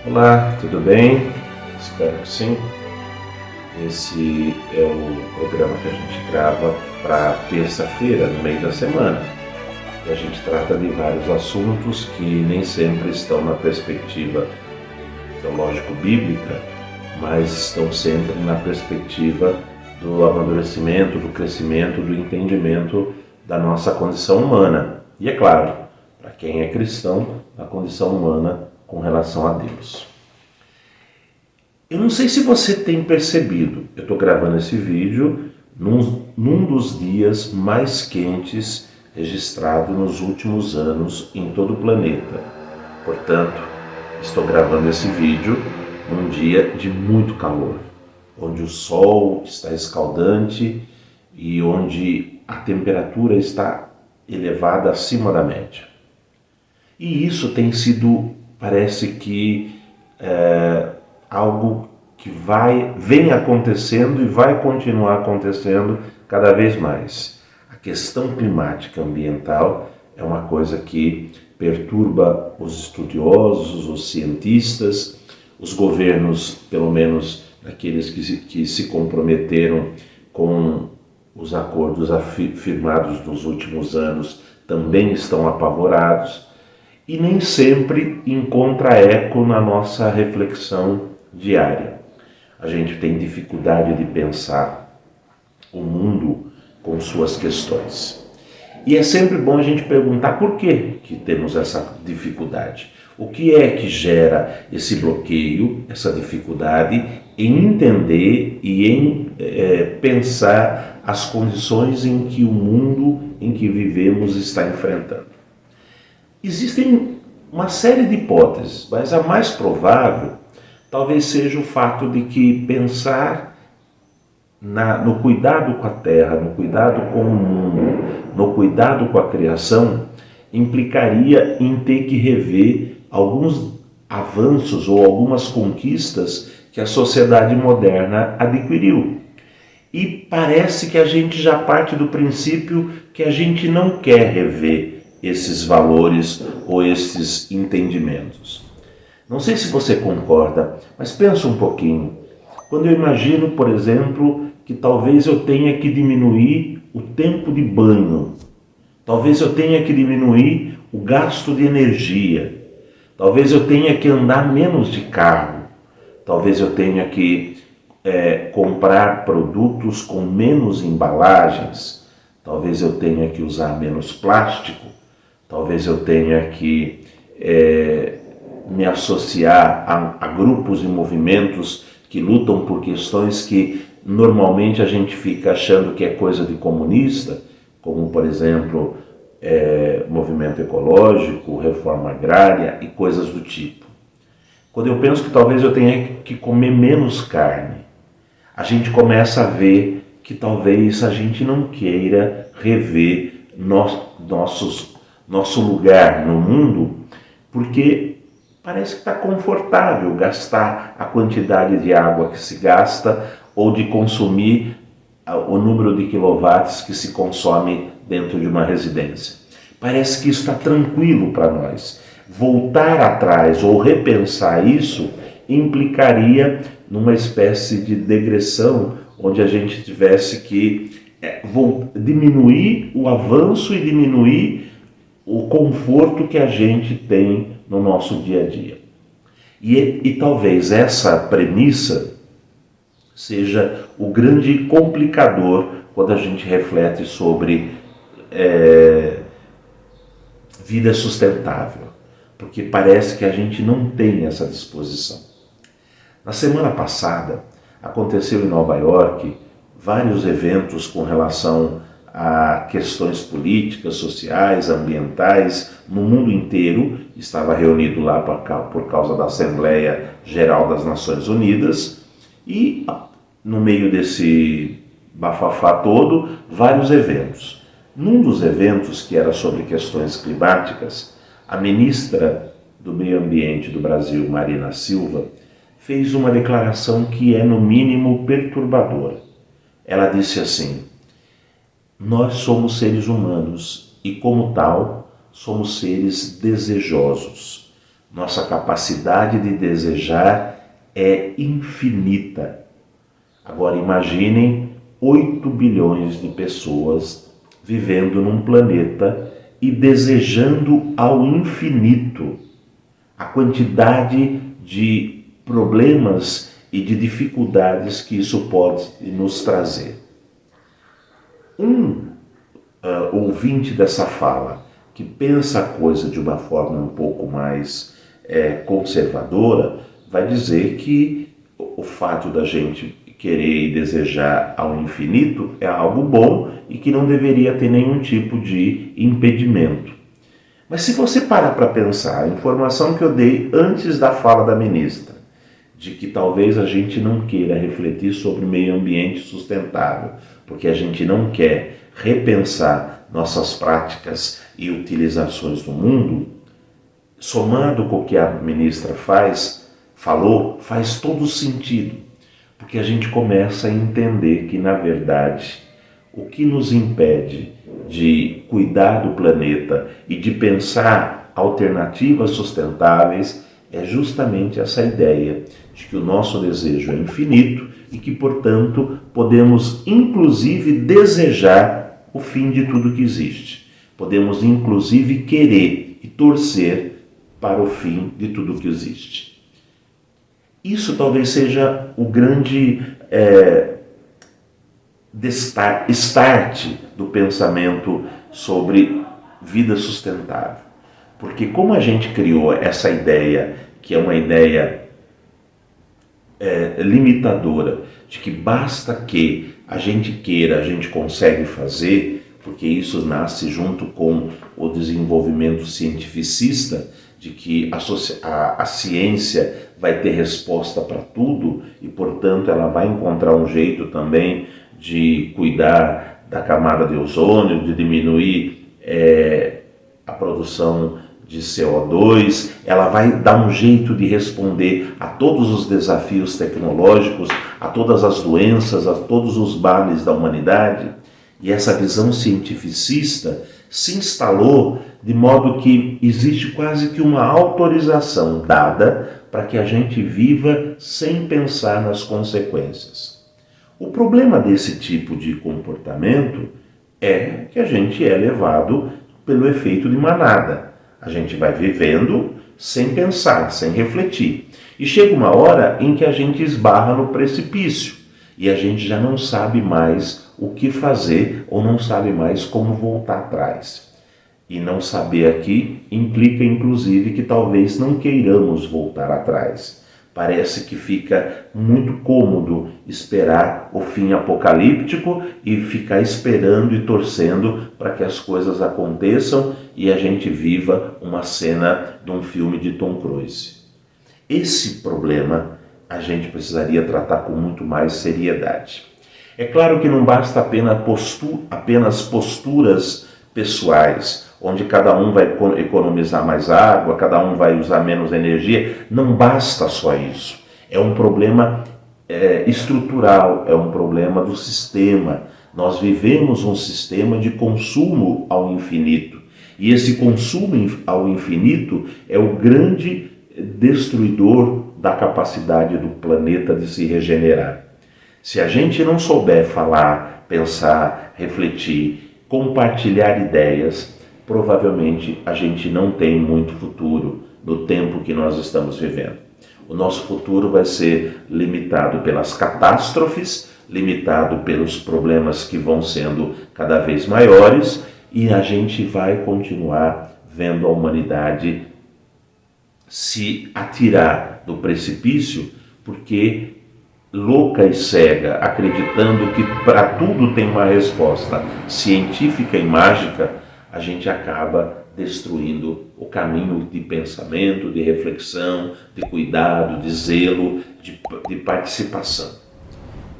Olá, tudo bem? Espero que sim. Esse é o programa que a gente grava para terça-feira, no meio da semana. E a gente trata de vários assuntos que nem sempre estão na perspectiva teológico-bíblica, mas estão sempre na perspectiva do amadurecimento, do crescimento, do entendimento da nossa condição humana. E é claro, para quem é cristão, a condição humana com relação a Deus. Eu não sei se você tem percebido, eu estou gravando esse vídeo num dos dias mais quentes registrado nos últimos anos em todo o planeta. Portanto, estou gravando esse vídeo num dia de muito calor, onde o sol está escaldante e onde a temperatura está elevada acima da média. E isso tem sido, parece que, algo que vem acontecendo e vai continuar acontecendo cada vez mais. A questão climática ambiental é uma coisa que perturba os estudiosos, os cientistas, os governos, pelo menos aqueles que se comprometeram com os acordos firmados nos últimos anos, também estão apavorados e nem sempre encontra eco na nossa reflexão diária. A gente tem dificuldade de pensar o mundo com suas questões. E é sempre bom a gente perguntar por que temos essa dificuldade. O que é que gera esse bloqueio, essa dificuldade em entender e em pensar as condições em que o mundo em que vivemos está enfrentando. Existem uma série de hipóteses, mas a mais provável talvez seja o fato de que pensar no cuidado com a terra, no cuidado com o mundo, no cuidado com a criação, implicaria em ter que rever alguns avanços ou algumas conquistas que a sociedade moderna adquiriu. E parece que a gente já parte do princípio que a gente não quer rever esses valores ou esses entendimentos. Não sei se você concorda, mas pensa um pouquinho. Quando eu imagino, por exemplo, que talvez eu tenha que diminuir o tempo de banho, talvez eu tenha que diminuir o gasto de energia, talvez eu tenha que andar menos de carro, talvez eu tenha que comprar produtos com menos embalagens, talvez eu tenha que usar menos plástico, talvez eu tenha que me associar a grupos e movimentos que lutam por questões que normalmente a gente fica achando que é coisa de comunista, como, por exemplo, movimento ecológico, reforma agrária e coisas do tipo. Quando eu penso que talvez eu tenha que comer menos carne, a gente começa a ver que talvez a gente não queira rever nosso lugar no mundo, porque parece que está confortável gastar a quantidade de água que se gasta ou de consumir o número de quilowatts que se consome dentro de uma residência. Parece que isso está tranquilo para nós. Voltar atrás ou repensar isso implicaria numa espécie de degressão onde a gente tivesse que diminuir o avanço e diminuir o conforto que a gente tem no nosso dia a dia. E talvez essa premissa seja o grande complicador quando a gente reflete sobre vida sustentável, porque parece que a gente não tem essa disposição. Na semana passada, aconteceu em Nova York vários eventos com relação a questões políticas, sociais, ambientais, no mundo inteiro. Estava reunido lá por causa da Assembleia Geral das Nações Unidas e, no meio desse bafafá todo, vários eventos. Num dos eventos, que era sobre questões climáticas, a ministra do Meio Ambiente do Brasil, Marina Silva, fez uma declaração que é, no mínimo, perturbadora. Ela disse assim: nós somos seres humanos e, como tal, somos seres desejosos. Nossa capacidade de desejar é infinita. Agora imaginem 8 bilhões de pessoas vivendo num planeta e desejando ao infinito. A quantidade de problemas e de dificuldades que isso pode nos trazer. Ouvinte dessa fala, que pensa a coisa de uma forma um pouco mais conservadora, vai dizer que o fato da gente querer e desejar ao infinito é algo bom e que não deveria ter nenhum tipo de impedimento. Mas se você parar para pensar, a informação que eu dei antes da fala da ministra, de que talvez a gente não queira refletir sobre meio ambiente sustentável, porque a gente não quer repensar nossas práticas e utilizações no mundo, somando com o que a ministra falou, faz todo sentido. Porque a gente começa a entender que, na verdade, o que nos impede de cuidar do planeta e de pensar alternativas sustentáveis é justamente essa ideia de que o nosso desejo é infinito e que, portanto, podemos inclusive desejar o fim de tudo que existe. Podemos inclusive querer e torcer para o fim de tudo que existe. Isso talvez seja o grande start do pensamento sobre vida sustentável. Porque como a gente criou essa ideia, que é uma ideia limitadora, de que basta que a gente queira, a gente consegue fazer, porque isso nasce junto com o desenvolvimento cientificista, de que a ciência vai ter resposta para tudo e, portanto, ela vai encontrar um jeito também de cuidar da camada de ozônio, de diminuir a produção de CO2, ela vai dar um jeito de responder a todos os desafios tecnológicos, a todas as doenças, a todos os males da humanidade. E essa visão cientificista se instalou de modo que existe quase que uma autorização dada para que a gente viva sem pensar nas consequências. O problema desse tipo de comportamento é que a gente é levado pelo efeito de manada. A gente vai vivendo sem pensar, sem refletir. E chega uma hora em que a gente esbarra no precipício e a gente já não sabe mais o que fazer ou não sabe mais como voltar atrás. E não saber aqui implica, inclusive, que talvez não queiramos voltar atrás. Parece que fica muito cômodo esperar o fim apocalíptico e ficar esperando e torcendo para que as coisas aconteçam e a gente viva uma cena de um filme de Tom Cruise. Esse problema a gente precisaria tratar com muito mais seriedade. É claro que não basta apenas posturas pessoais, onde cada um vai economizar mais água, cada um vai usar menos energia. Não basta só isso. É um problema estrutural, é um problema do sistema. Nós vivemos um sistema de consumo ao infinito. E esse consumo ao infinito é o grande destruidor da capacidade do planeta de se regenerar. Se a gente não souber falar, pensar, refletir, compartilhar ideias, provavelmente a gente não tem muito futuro no tempo que nós estamos vivendo. O nosso futuro vai ser limitado pelas catástrofes, limitado pelos problemas que vão sendo cada vez maiores, e a gente vai continuar vendo a humanidade se atirar do precipício, porque louca e cega, acreditando que para tudo tem uma resposta científica e mágica, a gente acaba destruindo o caminho de pensamento, de reflexão, de cuidado, de zelo, de participação.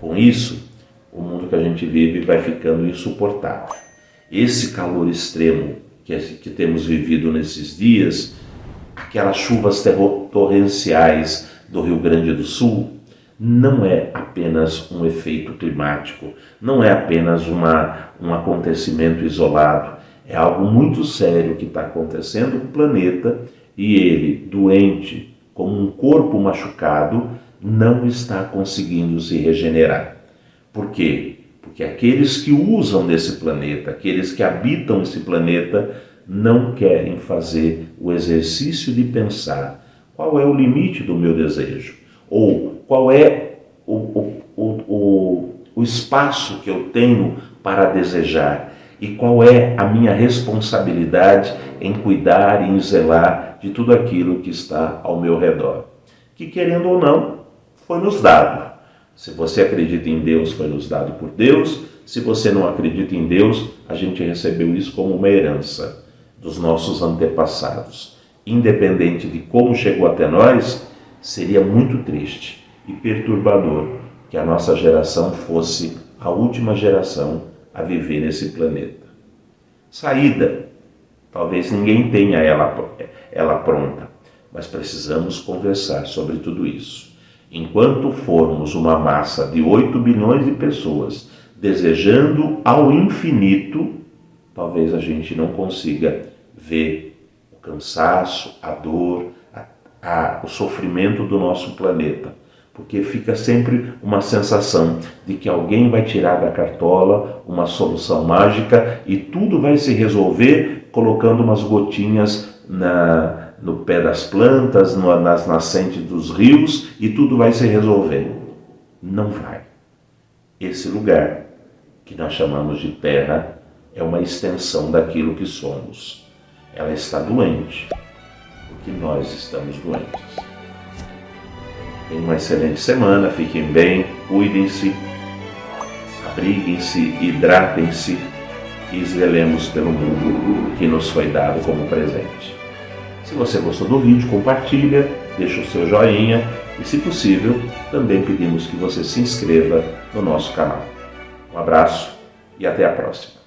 Com isso, o mundo que a gente vive vai ficando insuportável. Esse calor extremo que temos vivido nesses dias, aquelas chuvas torrenciais do Rio Grande do Sul, não é apenas um efeito climático, não é apenas um acontecimento isolado, é algo muito sério que está acontecendo com o planeta e ele, doente, como um corpo machucado, não está conseguindo se regenerar. Por quê? Porque aqueles que usam desse planeta, aqueles que habitam esse planeta, não querem fazer o exercício de pensar qual é o limite do meu desejo, ou qual é o espaço que eu tenho para desejar e qual é a minha responsabilidade em cuidar e em zelar de tudo aquilo que está ao meu redor. Que, querendo ou não, foi nos dado. Se você acredita em Deus, foi nos dado por Deus. Se você não acredita em Deus, a gente recebeu isso como uma herança dos nossos antepassados. Independente de como chegou até nós, seria muito triste e perturbador que a nossa geração fosse a última geração a viver nesse planeta. Saída, talvez ninguém tenha ela pronta, mas precisamos conversar sobre tudo isso. Enquanto formos uma massa de 8 bilhões de pessoas desejando ao infinito, talvez a gente não consiga ver o cansaço, a dor, o sofrimento do nosso planeta, porque fica sempre uma sensação de que alguém vai tirar da cartola uma solução mágica e tudo vai se resolver colocando umas gotinhas no pé das plantas, nas nascentes dos rios, e tudo vai se resolver. Não vai. Esse lugar, que nós chamamos de Terra, é uma extensão daquilo que somos. Ela está doente, porque nós estamos doentes. Tenham uma excelente semana, fiquem bem, cuidem-se, abriguem-se, hidratem-se e zelemos pelo mundo que nos foi dado como presente. Se você gostou do vídeo, compartilha, deixa o seu joinha e, se possível, também pedimos que você se inscreva no nosso canal. Um abraço e até a próxima.